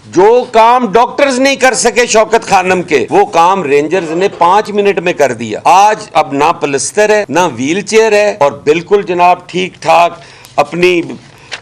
جو کام ڈاکٹرز نہیں کر سکے شوکت خانم کے، وہ کام رینجرز نے 5 منٹ میں کر دیا۔ آج اب نہ پلستر ہے نہ ویل چیئر ہے، اور بالکل جناب ٹھیک ٹھاک اپنی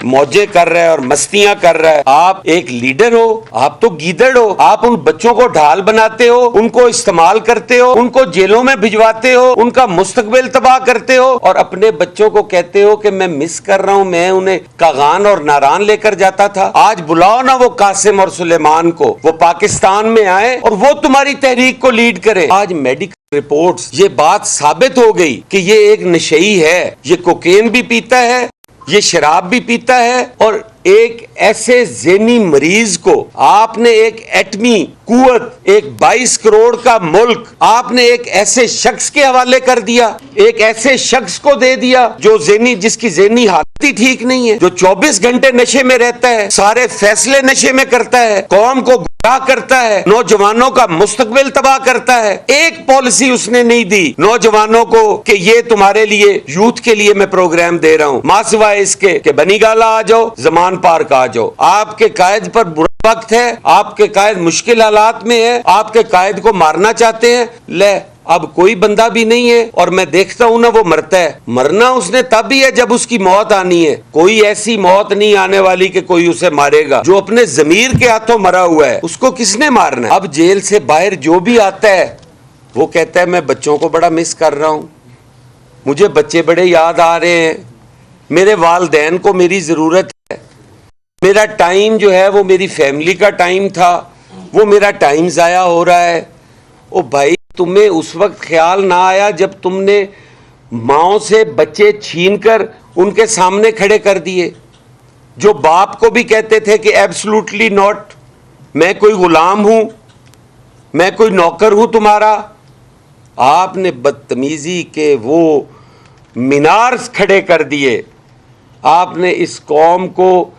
موجیں کر رہا ہے اور مستیاں کر رہا ہے۔ آپ ایک لیڈر ہو، آپ تو گیدڑ ہو، آپ ان بچوں کو ڈھال بناتے ہو، ان کو استعمال کرتے ہو، ان کو جیلوں میں بھجواتے ہو، ان کا مستقبل تباہ کرتے ہو، اور اپنے بچوں کو کہتے ہو کہ میں مس کر رہا ہوں، میں انہیں کاغان اور ناران لے کر جاتا تھا۔ آج بلاؤ نا وہ قاسم اور سلیمان کو، وہ پاکستان میں آئے اور وہ تمہاری تحریک کو لیڈ کریں۔ آج میڈیکل رپورٹس یہ بات ثابت ہو گئی کہ یہ ایک نشئی ہے، یہ کوکین بھی پیتا ہے، یہ شراب بھی پیتا ہے، اور ایک ایسے ذہنی مریض کو آپ نے ایک ایٹمی قوت، ایک 22 کروڑ کا ملک آپ نے ایک ایسے شخص کے حوالے کر دیا، ایک ایسے شخص کو دے دیا جو جس کی ذہنی حالت ہی ٹھیک نہیں ہے، جو 24 گھنٹے نشے میں رہتا ہے، سارے فیصلے نشے میں کرتا ہے، قوم کو گمراہ کرتا ہے، نوجوانوں کا مستقبل تباہ کرتا ہے۔ ایک پالیسی اس نے نہیں دی نوجوانوں کو کہ یہ تمہارے لیے یوتھ کے لیے میں پروگرام دے رہا ہوں، ماں سوائے اس کے کہ بنی گالا آ جاؤ، زمان پارک آ جاؤ۔ آپ کے قائد پر برا وقت ہے، آپ کے قائد مشکل حالات میں ہے، آپ کے قائد کو مارنا چاہتے ہیں، لے اب کوئی بندہ بھی نہیں ہے، اور میں دیکھتا ہوں نا وہ مرتا ہے۔ مرنا اس نے تب ہی ہے جب اس کی موت آنی ہے، کوئی ایسی موت نہیں آنے والی کہ کوئی اسے مارے گا۔ جو اپنے ضمیر کے ہاتھوں مرا ہوا ہے اس کو کس نے مارنا ہے؟ اب جیل سے باہر جو بھی آتا ہے وہ کہتا ہے میں بچوں کو بڑا مس کر رہا ہوں، مجھے بچے بڑے یاد آ رہے ہیں، میرے والدین کو میری ضرورت ہے، میرا ٹائم جو ہے وہ میری فیملی کا ٹائم تھا، وہ میرا ٹائم ضائع ہو رہا ہے۔ او بھائی، تمہیں اس وقت خیال نہ آیا جب تم نے ماؤں سے بچے چھین کر ان کے سامنے کھڑے کر دیے، جو باپ کو بھی کہتے تھے کہ ایبسلوٹلی ناٹ، میں کوئی غلام ہوں، میں کوئی نوکر ہوں تمہارا۔ آپ نے بدتمیزی کے وہ مینار کھڑے کر دیے، آپ نے اس قوم کو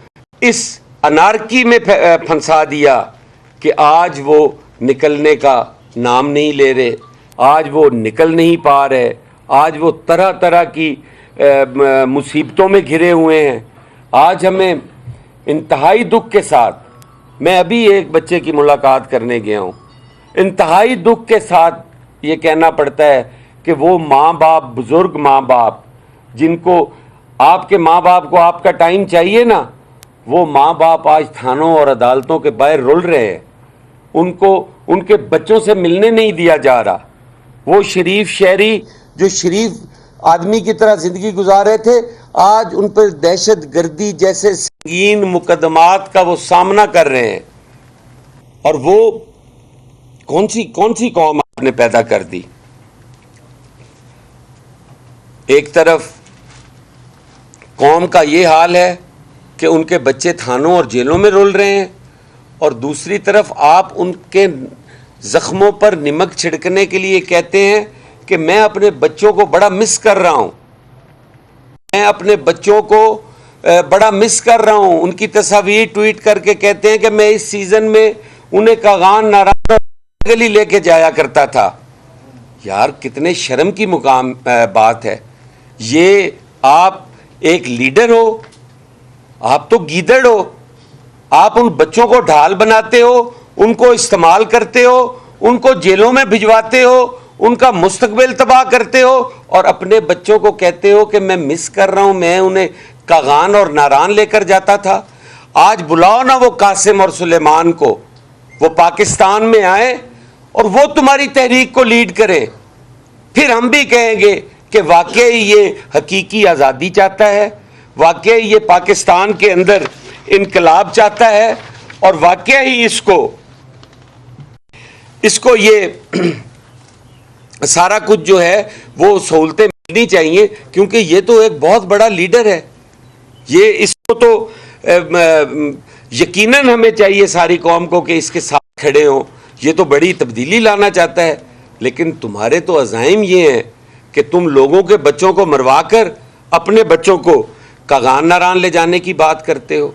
اس انارکی میں پھنسا دیا کہ آج وہ نکلنے کا نام نہیں لے رہے، آج وہ نکل نہیں پا رہے، آج وہ طرح طرح کی مصیبتوں میں گھرے ہوئے ہیں۔ آج ہمیں انتہائی دکھ کے ساتھ، میں ابھی ایک بچے کی ملاقات کرنے گیا ہوں، انتہائی دکھ کے ساتھ یہ کہنا پڑتا ہے کہ وہ ماں باپ، بزرگ ماں باپ جن کو آپ کے ماں باپ کو آپ کا ٹائم چاہیے نا، وہ ماں باپ آج تھانوں اور عدالتوں کے باہر رول رہے ہیں، ان کو ان کے بچوں سے ملنے نہیں دیا جا رہا۔ وہ شریف شہری جو شریف آدمی کی طرح زندگی گزارے تھے، آج ان پر دہشت گردی جیسے سنگین مقدمات کا وہ سامنا کر رہے ہیں۔ اور وہ کون سی قوم آپ نے پیدا کر دی؟ ایک طرف قوم کا یہ حال ہے کہ ان کے بچے تھانوں اور جیلوں میں رول رہے ہیں، اور دوسری طرف آپ ان کے زخموں پر نمک چھڑکنے کے لیے کہتے ہیں کہ میں اپنے بچوں کو بڑا مس کر رہا ہوں، میں اپنے بچوں کو بڑا مس کر رہا ہوں۔ ان کی تصاویر ٹویٹ کر کے کہتے ہیں کہ میں اس سیزن میں انہیں کاغان ناران گلی لے کے جایا کرتا تھا۔ یار کتنے شرم کی مقام بات ہے یہ۔ آپ ایک لیڈر ہو، آپ تو گیدڑ ہو، آپ ان بچوں کو ڈھال بناتے ہو، ان کو استعمال کرتے ہو، ان کو جیلوں میں بھجواتے ہو، ان کا مستقبل تباہ کرتے ہو، اور اپنے بچوں کو کہتے ہو کہ میں مس کر رہا ہوں، میں انہیں کاغان اور ناران لے کر جاتا تھا۔ آج بلاؤ نا وہ قاسم اور سلیمان کو، وہ پاکستان میں آئے اور وہ تمہاری تحریک کو لیڈ کریں، پھر ہم بھی کہیں گے کہ واقعی یہ حقیقی آزادی چاہتا ہے، واقعی یہ پاکستان کے اندر انقلاب چاہتا ہے، اور واقعی اس کو یہ سارا کچھ جو ہے وہ سہولتیں ملنی چاہیے، کیونکہ یہ تو ایک بہت بڑا لیڈر ہے۔ یہ اس کو تو یقیناً ہمیں چاہیے ساری قوم کو کہ اس کے ساتھ کھڑے ہوں، یہ تو بڑی تبدیلی لانا چاہتا ہے، لیکن تمہارے تو عزائم یہ ہیں کہ تم لوگوں کے بچوں کو مروا کر اپنے بچوں کو کاغان ناران لے جانے کی بات کرتے ہو۔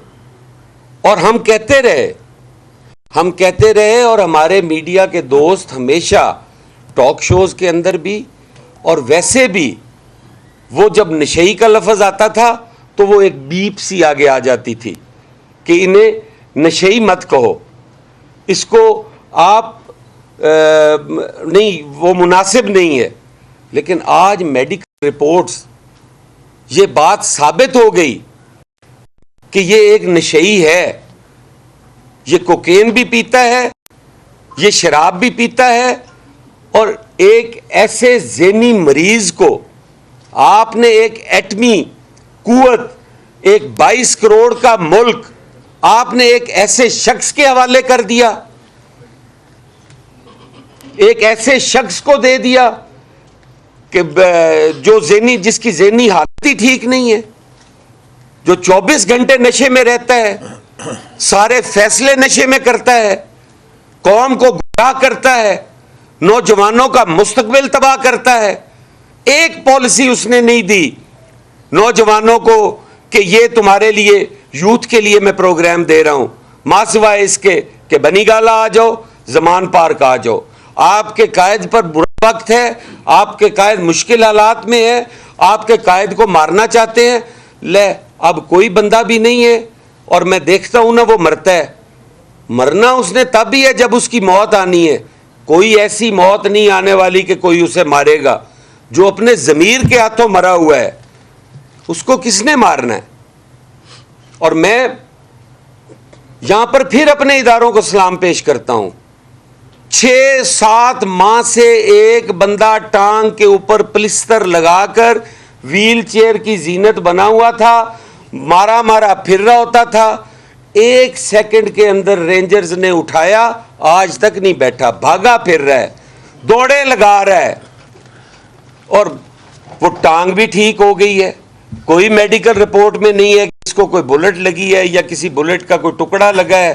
اور ہم کہتے رہے اور ہمارے میڈیا کے دوست ہمیشہ ٹاک شوز کے اندر بھی اور ویسے بھی، وہ جب نشئی کا لفظ آتا تھا تو وہ ایک بیپ سی آگے آ جاتی تھی کہ انہیں نشئی مت کہو، اس کو آپ نہیں، وہ مناسب نہیں ہے. لیکن آج میڈیکل رپورٹس یہ بات ثابت ہو گئی کہ یہ ایک نشئی ہے، یہ کوکین بھی پیتا ہے، یہ شراب بھی پیتا ہے، اور ایک ایسے ذہنی مریض کو آپ نے ایک ایٹمی قوت، ایک 22 کروڑ کا ملک آپ نے ایک ایسے شخص کے حوالے کر دیا، ایک ایسے شخص کو دے دیا کہ جو جس کی ذہنی حالت ہی ٹھیک نہیں ہے، جو 24 گھنٹے نشے میں رہتا ہے، سارے فیصلے نشے میں کرتا ہے، قوم کو گمراہ کرتا ہے، نوجوانوں کا مستقبل تباہ کرتا ہے. ایک پالیسی اس نے نہیں دی نوجوانوں کو کہ یہ تمہارے لیے یوتھ کے لیے میں پروگرام دے رہا ہوں، ماں سوائے اس کے کہ بنی گالا آ جاؤ، زمان پارک آ جاؤ. آپ کے قائد پر برا وقت ہے، آپ کے قائد مشکل حالات میں ہے، آپ کے قائد کو مارنا چاہتے ہیں. لے اب کوئی بندہ بھی نہیں ہے، اور میں دیکھتا ہوں نا وہ مرتا ہے. مرنا اس نے تب ہی ہے جب اس کی موت آنی ہے. کوئی ایسی موت نہیں آنے والی کہ کوئی اسے مارے گا. جو اپنے ضمیر کے ہاتھوں مرا ہوا ہے اس کو کس نے مارنا ہے؟ اور میں یہاں پر پھر اپنے اداروں کو سلام پیش کرتا ہوں. 6-7 ماہ سے ایک بندہ ٹانگ کے اوپر پلستر لگا کر ویل چیئر کی زینت بنا ہوا تھا، مارا پھر رہا ہوتا تھا. 1 سیکنڈ کے اندر رینجرز نے اٹھایا، آج تک نہیں بیٹھا، بھاگا پھر رہا ہے، دوڑے لگا رہا ہے، اور وہ ٹانگ بھی ٹھیک ہو گئی ہے. کوئی میڈیکل رپورٹ میں نہیں ہے کہ اس کو کوئی بلٹ لگی ہے یا کسی بلٹ کا کوئی ٹکڑا لگا ہے،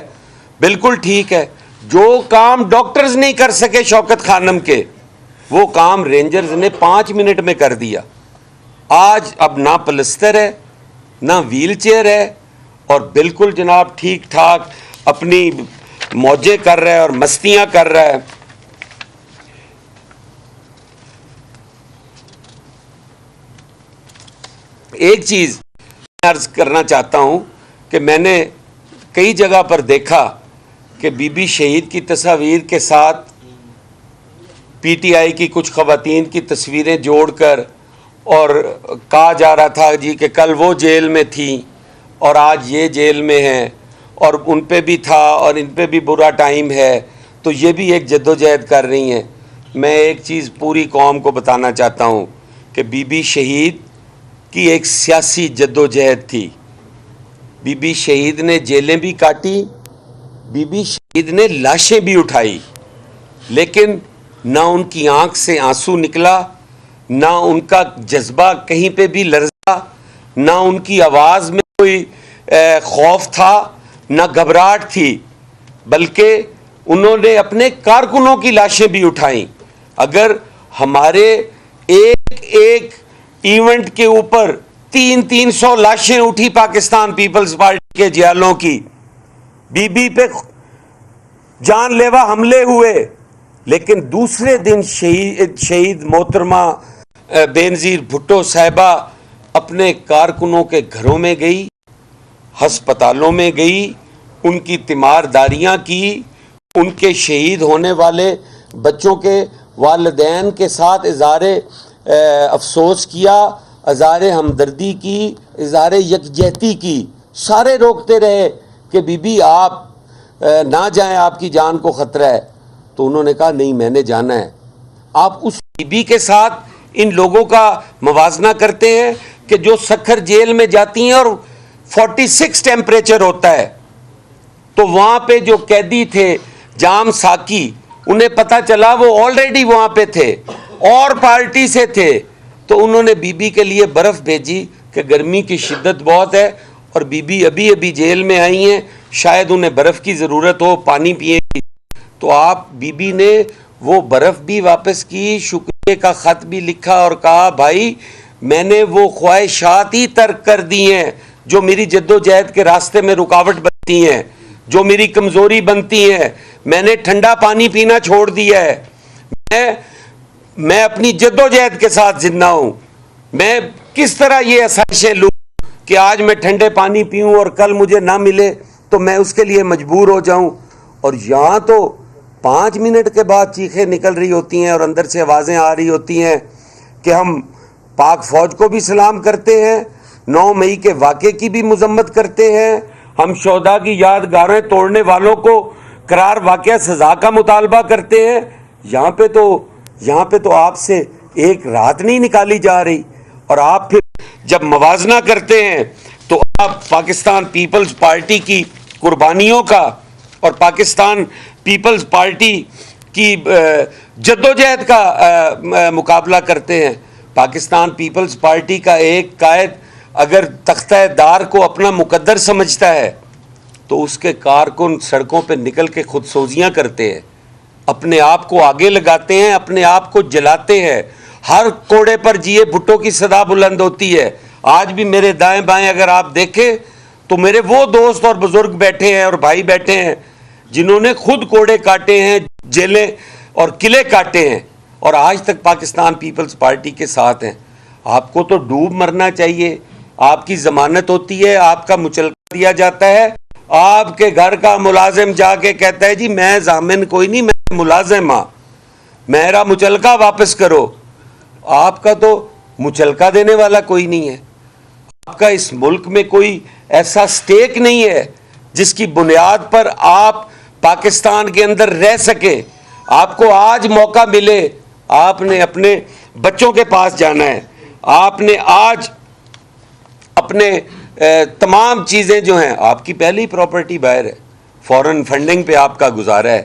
بالکل ٹھیک ہے. جو کام ڈاکٹرز نہیں کر سکے شوکت خانم کے، وہ کام رینجرز نے 5 منٹ میں کر دیا. آج اب نہ پلستر ہے، نہ ویل چیئر ہے، اور بالکل جناب ٹھیک ٹھاک اپنی موجیں کر رہا ہے اور مستیاں کر رہا ہے. ایک چیز عرض کرنا چاہتا ہوں کہ میں نے کئی جگہ پر دیکھا کہ بی بی شہید کی تصاویر کے ساتھ پی ٹی آئی کی کچھ خواتین کی تصویریں جوڑ کر، اور کہا جا رہا تھا جی کہ کل وہ جیل میں تھیں اور آج یہ جیل میں ہیں، اور ان پہ بھی تھا اور ان پہ بھی برا ٹائم ہے، تو یہ بھی ایک جدوجہد کر رہی ہیں. میں ایک چیز پوری قوم کو بتانا چاہتا ہوں کہ بی بی شہید کی ایک سیاسی جدوجہد تھی. بی بی شہید نے جیلیں بھی کاٹی، بی بی شہید نے لاشیں بھی اٹھائی، لیکن نہ ان کی آنکھ سے آنسو نکلا، نہ ان کا جذبہ کہیں پہ بھی لرزا، نہ ان کی آواز میں کوئی خوف تھا، نہ گھبراہٹ تھی، بلکہ انہوں نے اپنے کارکنوں کی لاشیں بھی اٹھائیں. اگر ہمارے ایک ایونٹ کے اوپر 300 لاشیں اٹھی پاکستان پیپلز پارٹی کے جیالوں کی، بی بی پہ جان لیوا حملے ہوئے، لیکن دوسرے دن شہید محترمہ بینظیر بھٹو صاحبہ اپنے کارکنوں کے گھروں میں گئی، ہسپتالوں میں گئی، ان کی تیمارداریاں کی، ان کے شہید ہونے والے بچوں کے والدین کے ساتھ اظہار افسوس کیا، اظہار ہمدردی کی، اظہار یکجہتی کی. سارے روکتے رہے کہ بی بی آپ نہ جائیں، آپ کی جان کو خطرہ ہے. تو انہوں نے کہا نہیں، میں نے جانا ہے. آپ اس بی بی کے ساتھ ان لوگوں کا موازنہ کرتے ہیں کہ جو سکھر جیل میں جاتی ہیں اور 46 ٹیمپریچر ہوتا ہے، تو وہاں پہ جو قیدی تھے جام ساکی، انہیں پتہ چلا وہ آلریڈی وہاں پہ تھے اور پارٹی سے تھے، تو انہوں نے بی بی کے لیے برف بھیجی کہ گرمی کی شدت بہت ہے، اور بی بی ابھی جیل میں آئی ہیں، شاید انہیں برف کی ضرورت ہو، پانی پیئیں گی. تو آپ بی بی نے وہ برف بھی واپس کی، شکریہ کا خط بھی لکھا اور کہا بھائی میں نے وہ خواہشات ہی ترک کر دی ہیں جو میری جدوجہد کے راستے میں رکاوٹ بنتی ہیں، جو میری کمزوری بنتی ہیں. میں نے ٹھنڈا پانی پینا چھوڑ دیا ہے. میں اپنی جدوجہد کے ساتھ زندہ ہوں. میں کس طرح یہ آسائشیں لوں کہ آج میں ٹھنڈے پانی پیوں اور کل مجھے نہ ملے تو میں اس کے لیے مجبور ہو جاؤں. اور یہاں تو 5 منٹ کے بعد چیخیں نکل رہی ہوتی ہیں اور اندر سے آوازیں آ رہی ہوتی ہیں کہ ہم پاک فوج کو بھی سلام کرتے ہیں، 9 مئی کے واقعے کی بھی مذمت کرتے ہیں، ہم شہداء کی یادگاریں توڑنے والوں کو قرار واقعہ سزا کا مطالبہ کرتے ہیں۔ یہاں پہ تو آپ سے ایک رات نہیں نکالی جا رہی، اور آپ پھر جب موازنہ کرتے ہیں تو آپ پاکستان پیپلز پارٹی کی قربانیوں کا اور پاکستان پیپلز پارٹی کی جدوجہد کا مقابلہ کرتے ہیں۔ پاکستان پیپلز پارٹی کا ایک قائد اگر تختہ دار کو اپنا مقدر سمجھتا ہے تو اس کے کارکن سڑکوں پہ نکل کے خود سوزیاں کرتے ہیں، اپنے آپ کو آگے لگاتے ہیں، اپنے آپ کو جلاتے ہیں۔ ہر کوڑے پر جیے بھٹو کی صدا بلند ہوتی ہے۔ آج بھی میرے دائیں بائیں اگر آپ دیکھیں تو میرے وہ دوست اور بزرگ بیٹھے ہیں اور بھائی بیٹھے ہیں جنہوں نے خود کوڑے کاٹے ہیں، جیلیں اور قلعے کاٹے ہیں، اور آج تک پاکستان پیپلز پارٹی کے ساتھ ہیں۔ آپ کو تو ڈوب مرنا چاہیے، آپ کی ضمانت ہوتی ہے، آپ کا مچلکا دیا جاتا ہے، آپ کے گھر کا ملازم جا کے کہتا ہے جی میں ضامن کوئی نہیں، میں ملازم ہاں، میرا مچلکا واپس کرو۔ آپ کا تو مچلکا دینے والا کوئی نہیں ہے، آپ کا اس ملک میں کوئی ایسا سٹیک نہیں ہے جس کی بنیاد پر آپ پاکستان کے اندر رہ سکیں۔ آپ کو آج موقع ملے، آپ نے اپنے بچوں کے پاس جانا ہے، آپ نے آج اپنے تمام چیزیں جو ہیں، آپ کی پہلی پراپرٹی باہر ہے، فورن فنڈنگ پہ آپ کا گزارا ہے۔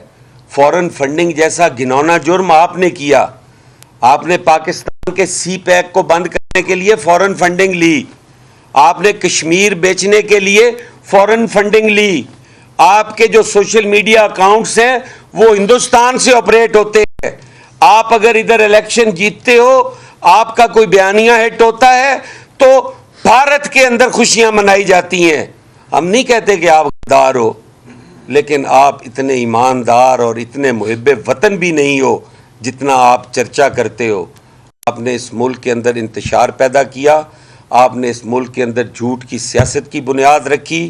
فورن فنڈنگ جیسا گھنونا جرم آپ نے کیا، آپ نے پاکستان کے سی پیک کو بند کرنے کے لیے فورن فنڈنگ لی، آپ نے کشمیر بیچنے کے لیے فورن فنڈنگ لی، آپ کے جو سوشل میڈیا اکاؤنٹس ہیں وہ ہندوستان سے آپریٹ ہوتے ہیں۔ آپ اگر ادھر الیکشن جیتتے ہو، آپ کا کوئی بیانیہ ہٹ ہوتا ہے تو بھارت کے اندر خوشیاں منائی جاتی ہیں۔ ہم نہیں کہتے کہ آپ غدار ہو، لیکن آپ اتنے ایماندار اور اتنے محب وطن بھی نہیں ہو جتنا آپ چرچا کرتے ہو۔ آپ نے اس ملک کے اندر انتشار پیدا کیا، آپ نے اس ملک کے اندر جھوٹ کی سیاست کی بنیاد رکھی،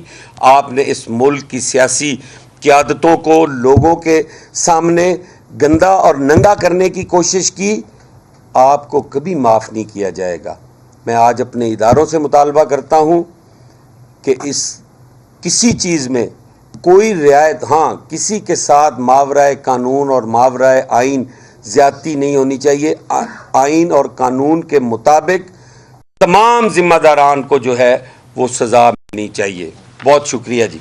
آپ نے اس ملک کی سیاسی قیادتوں کو لوگوں کے سامنے گندا اور ننگا کرنے کی کوشش کی۔ آپ کو کبھی معاف نہیں کیا جائے گا۔ میں آج اپنے اداروں سے مطالبہ کرتا ہوں کہ کسی چیز میں کوئی رعایت، ہاں کسی کے ساتھ ماورائے قانون اور ماورائے آئین زیادتی نہیں ہونی چاہیے، آئین اور قانون کے مطابق تمام ذمہ داران کو جو ہے وہ سزا ملنی چاہیے۔ بہت شکریہ جی۔